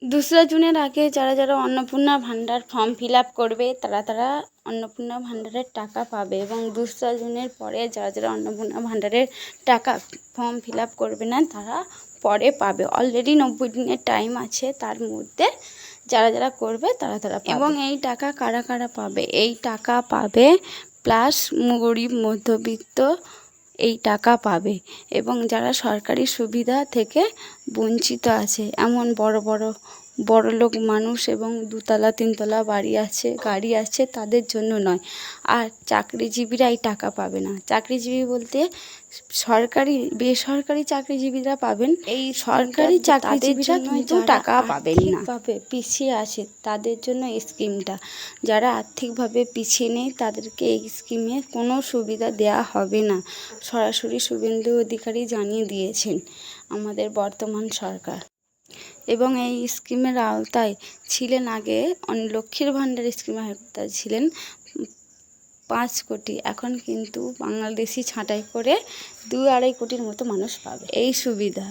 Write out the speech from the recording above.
2রা জুনের আগে যারা যারা অন্নপূর্ণা ভাণ্ডার ফর্ম ফিল আপ করবে তারা অন্নপূর্ণা ভাণ্ডারের টাকা পাবে, এবং 2রা জুনের পরে যারা যারা অন্নপূর্ণা ভাণ্ডারের টাকা ফর্ম ফিল আপ করবে না তারা পরে পাবে। অলরেডি 90 দিনের টাইম আছে, তার মধ্যে যারা যারা করবে তারা পাবে। এবং এই টাকা কারা কারা পাবে? এই টাকা পাবে প্লাস গরিব মধ্যবিত্ত এই টাকা পাবে, এবং যারা সরকারি সুবিধা থেকে বঞ্চিত আছে, এমন বড়লোক মানুষ এবং 2তলা 3তলা বাড়ি আছে, গাড়ি আছে, তাদের জন্য নয়। আর চাকরিজীবীরা এই টাকা পাবে না। চাকরিজীবী বলতে সরকারি বেসরকারি চাকরিজীবীরা পাবেন, এই সরকারি চাকরিজীবীরা কিন্তু টাকা পাবেন না। পিছিয়ে আছে তাদের জন্য এই স্কিমটা। যারা আর্থিকভাবে পিছিয়ে নেই তাদেরকে এই স্কিমে কোনো সুবিধা দেওয়া হবে না। সরাসরি শুভেন্দু অধিকারী জানিয়ে দিয়েছেন আমাদের বর্তমান সরকার। এবং এই স্কিমের আওতায় ছিলেন আগে লক্ষ্মীর ভাণ্ডার স্কিমের আওতায় ছিলেন 5 কোটি, এখন কিন্তু বাংলাদেশি ছাঁটাই করে 2-2.5 কোটির মতো মানুষ পাবে এই সুবিধা।